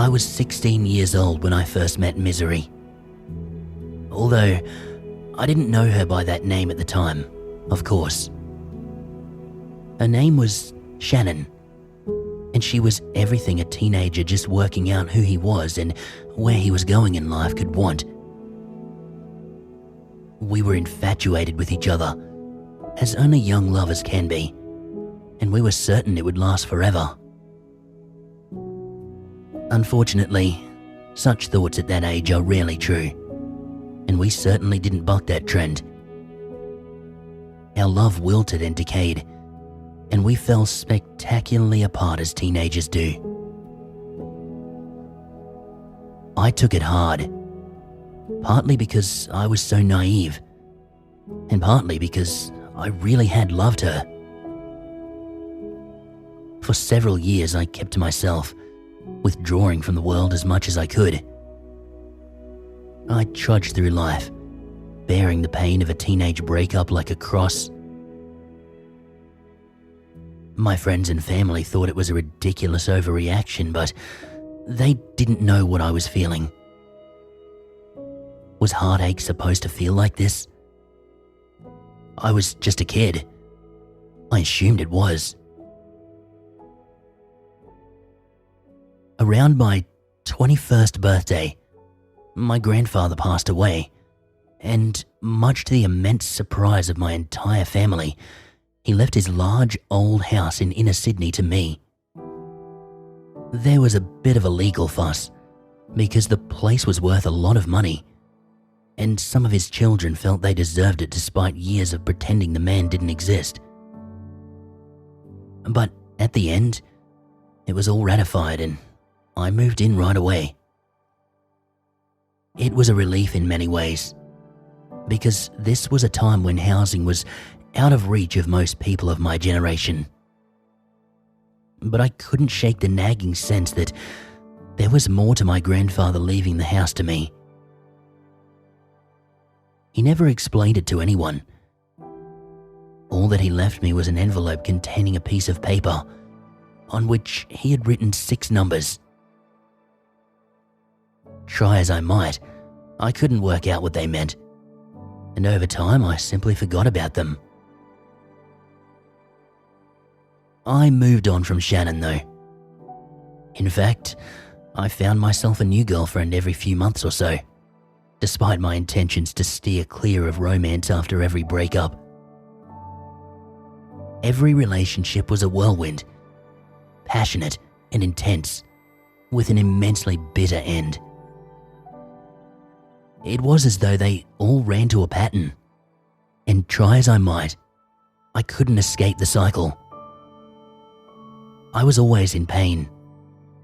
I was 16 years old when I first met Misery. Although, I didn't know her by that name at the time, of course. Her name was Shannon, and she was everything a teenager just working out who he was and where he was going in life could want. We were infatuated with each other, as only young lovers can be, and we were certain it would last forever. Unfortunately, such thoughts at that age are rarely true, and we certainly didn't buck that trend. Our love wilted and decayed, and we fell spectacularly apart as teenagers do. I took it hard, partly because I was so naive, and partly because I really had loved her. For several years I kept to myself, withdrawing from the world as much as I could. I trudged through life, bearing the pain of a teenage breakup like a cross. My friends and family thought it was a ridiculous overreaction, but they didn't know what I was feeling. Was heartache supposed to feel like this? I was just a kid. I assumed it was. Around my 21st birthday, my grandfather passed away, and much to the immense surprise of my entire family, he left his large old house in inner Sydney to me. There was a bit of a legal fuss, because the place was worth a lot of money, and some of his children felt they deserved it despite years of pretending the man didn't exist. But at the end, it was all ratified and I moved in right away. It was a relief in many ways, because this was a time when housing was out of reach of most people of my generation. But I couldn't shake the nagging sense that there was more to my grandfather leaving the house to me. He never explained it to anyone. All that he left me was an envelope containing a piece of paper on which he had written 6 numbers. Try as I might, I couldn't work out what they meant, and over time I simply forgot about them. I moved on from Shannon though. In fact, I found myself a new girlfriend every few months or so, despite my intentions to steer clear of romance after every breakup. Every relationship was a whirlwind, passionate and intense, with an immensely bitter end. It was as though they all ran to a pattern, and try as I might, I couldn't escape the cycle. I was always in pain,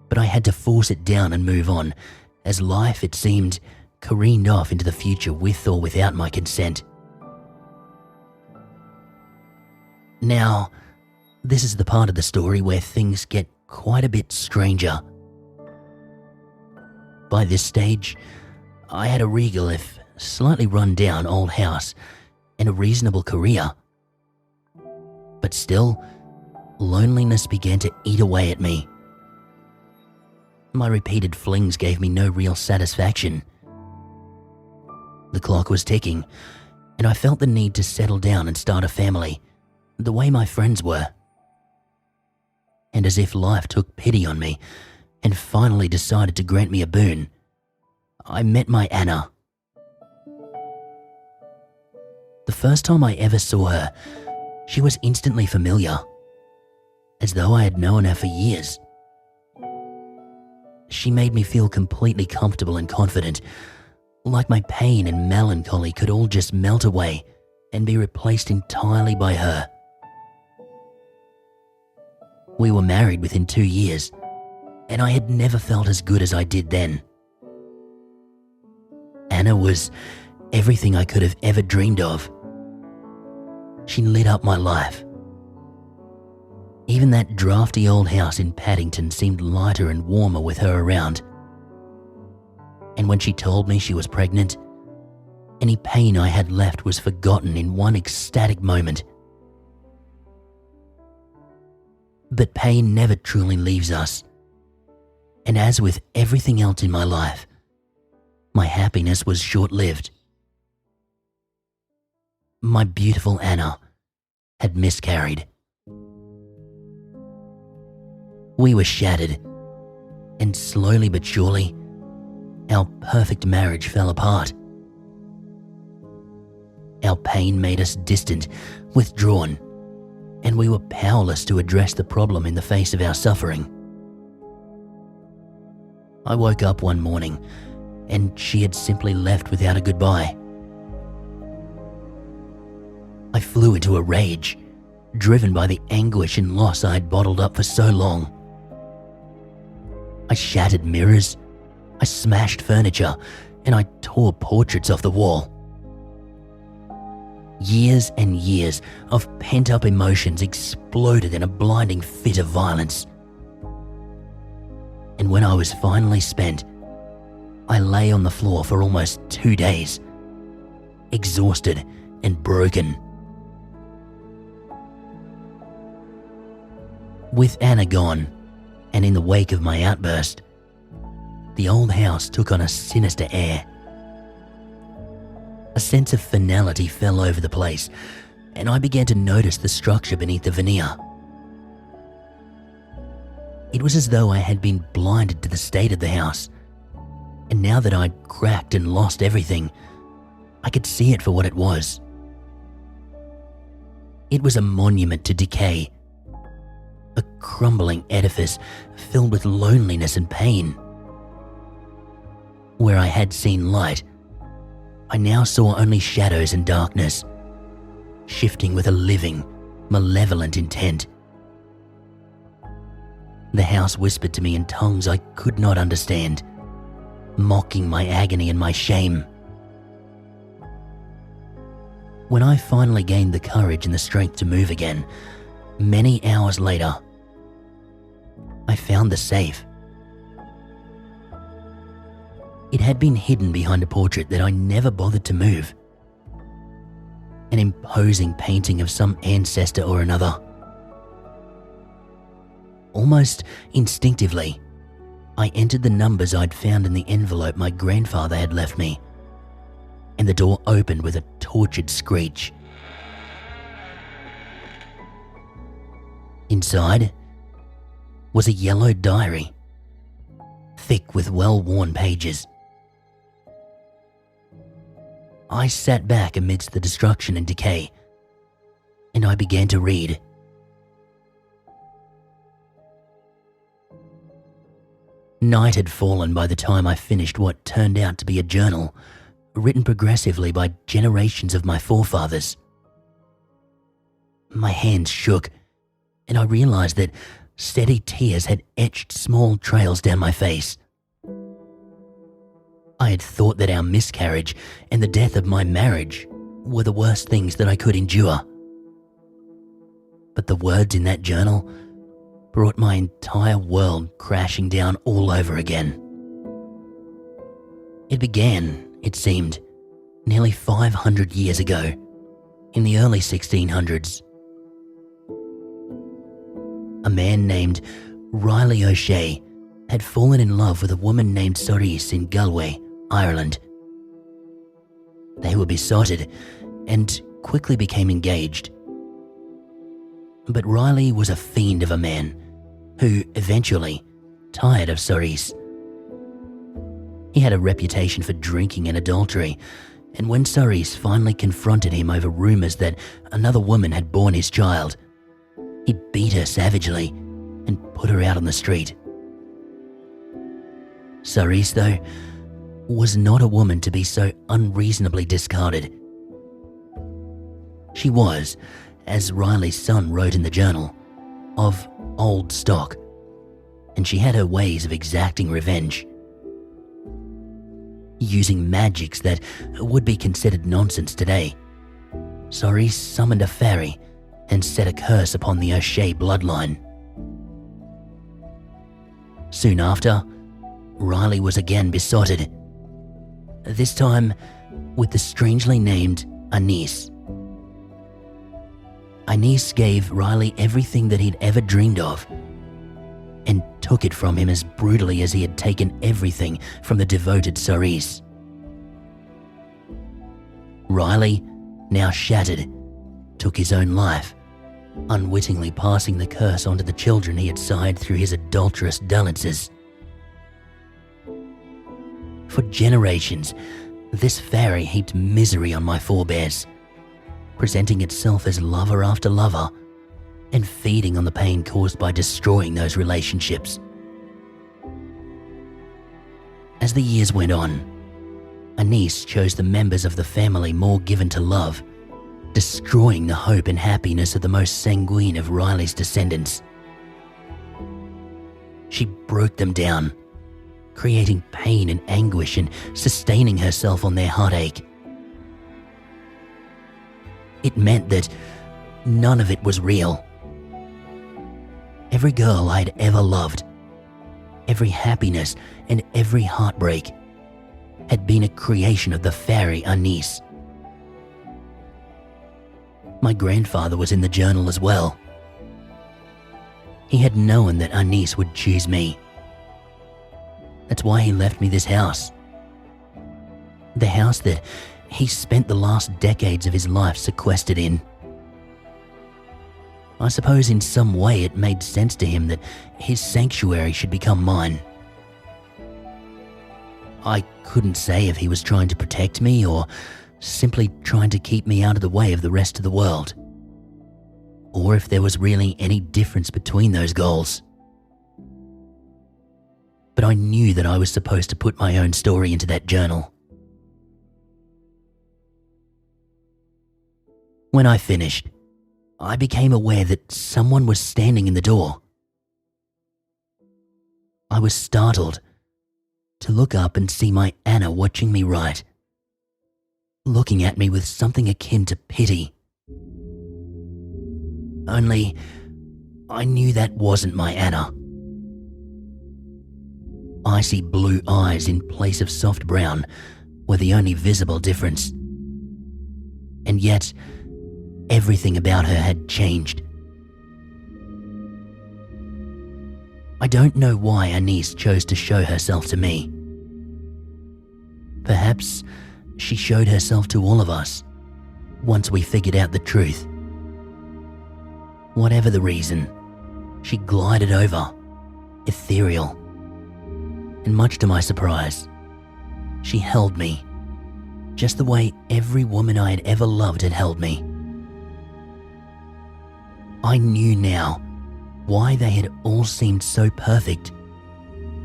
but I had to force it down and move on, as life, it seemed, careened off into the future with or without my consent. Now, this is the part of the story where things get quite a bit stranger. By this stage, I had a regal, if slightly run-down, old house and a reasonable career. But still, loneliness began to eat away at me. My repeated flings gave me no real satisfaction. The clock was ticking, and I felt the need to settle down and start a family, the way my friends were. And as if life took pity on me and finally decided to grant me a boon, I met my Anna. The first time I ever saw her, she was instantly familiar, as though I had known her for years. She made me feel completely comfortable and confident, like my pain and melancholy could all just melt away and be replaced entirely by her. We were married within 2 years, and I had never felt as good as I did then. Anna was everything I could have ever dreamed of. She lit up my life. Even that drafty old house in Paddington seemed lighter and warmer with her around. And when she told me she was pregnant, any pain I had left was forgotten in one ecstatic moment. But pain never truly leaves us, And as with everything else in my life, my happiness was short-lived. My beautiful Anna had miscarried. We were shattered, and slowly but surely, our perfect marriage fell apart. Our pain made us distant, withdrawn, and we were powerless to address the problem in the face of our suffering. I woke up one morning, and she had simply left without a goodbye. I flew into a rage, driven by the anguish and loss I had bottled up for so long. I shattered mirrors, I smashed furniture, and I tore portraits off the wall. Years and years of pent-up emotions exploded in a blinding fit of violence. And when I was finally spent, I lay on the floor for almost 2 days, exhausted and broken. With Anna gone, and in the wake of my outburst, the old house took on a sinister air. A sense of finality fell over the place, and I began to notice the structure beneath the veneer. It was as though I had been blinded to the state of the house, and now that I'd cracked and lost everything, I could see it for what it was. It was a monument to decay, a crumbling edifice filled with loneliness and pain. Where I had seen light, I now saw only shadows and darkness, shifting with a living, malevolent intent. The house whispered to me in tongues I could not understand, mocking my agony and my shame. When I finally gained the courage and the strength to move again, many hours later, I found the safe. It had been hidden behind a portrait that I never bothered to move. An imposing painting of some ancestor or another. Almost instinctively, I entered the numbers I'd found in the envelope my grandfather had left me, and the door opened with a tortured screech. Inside was a yellow diary, thick with well-worn pages. I sat back amidst the destruction and decay, and I began to read. Night had fallen by the time I finished what turned out to be a journal, written progressively by generations of my forefathers. My hands shook, and I realized that steady tears had etched small trails down my face. I had thought that our miscarriage and the death of my marriage were the worst things that I could endure. But the words in that journal brought my entire world crashing down all over again. It began, it seemed, nearly 500 years ago, in the early 1600s. A man named Riley O'Shea had fallen in love with a woman named Cerise in Galway, Ireland. They were besotted and quickly became engaged. But Riley was a fiend of a man who eventually tired of Cerise. He had a reputation for drinking and adultery, and when Cerise finally confronted him over rumors that another woman had borne his child, he beat her savagely and put her out on the street. Cerise, though, was not a woman to be so unreasonably discarded. She was, as Riley's son wrote in the journal, of old stock, and she had her ways of exacting revenge. Using magics that would be considered nonsense today, Cerise summoned a fairy and set a curse upon the O'Shea bloodline. Soon after, Riley was again besotted, this time with the strangely named Anise. Anise gave Riley everything that he'd ever dreamed of and took it from him as brutally as he had taken everything from the devoted Cerise. Riley, now shattered, took his own life, unwittingly passing the curse onto the children he had sired through his adulterous dalliances. For generations, this fairy heaped misery on my forebears, presenting itself as lover after lover and feeding on the pain caused by destroying those relationships. As the years went on, Anise chose the members of the family more given to love, destroying the hope and happiness of the most sanguine of Riley's descendants. She broke them down, creating pain and anguish and sustaining herself on their heartache. It meant that none of it was real. Every girl I had ever loved, every happiness and every heartbreak had been a creation of the fairy Anise. My grandfather was in the journal as well. He had known that Anise would choose me. That's why he left me this house. The house that he spent the last decades of his life sequestered in. I suppose in some way it made sense to him that his sanctuary should become mine. I couldn't say if he was trying to protect me or simply trying to keep me out of the way of the rest of the world, or if there was really any difference between those goals. But I knew that I was supposed to put my own story into that journal. When I finished, I became aware that someone was standing in the door. I was startled to look up and see my Anna watching me write, looking at me with something akin to pity. Only, I knew that wasn't my Anna. Icy blue eyes in place of soft brown were the only visible difference. And yet, everything about her had changed. I don't know why Anise chose to show herself to me. Perhaps she showed herself to all of us once we figured out the truth. Whatever the reason, she glided over, ethereal. And much to my surprise, she held me, just the way every woman I had ever loved had held me. I knew now why they had all seemed so perfect,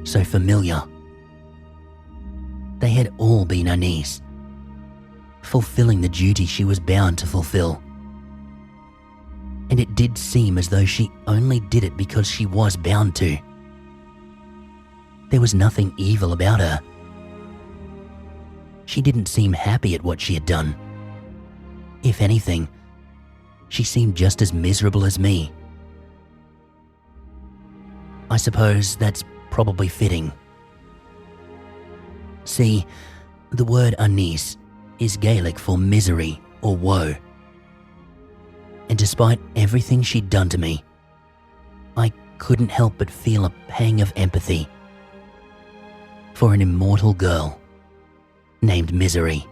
so familiar. They had all been Anise, fulfilling the duty she was bound to fulfill. And it did seem as though she only did it because she was bound to. There was nothing evil about her. She didn't seem happy at what she had done. If anything, she seemed just as miserable as me. I suppose that's probably fitting. See, the word Anise is Gaelic for misery or woe. And despite everything she'd done to me, I couldn't help but feel a pang of empathy for an immortal girl named Misery.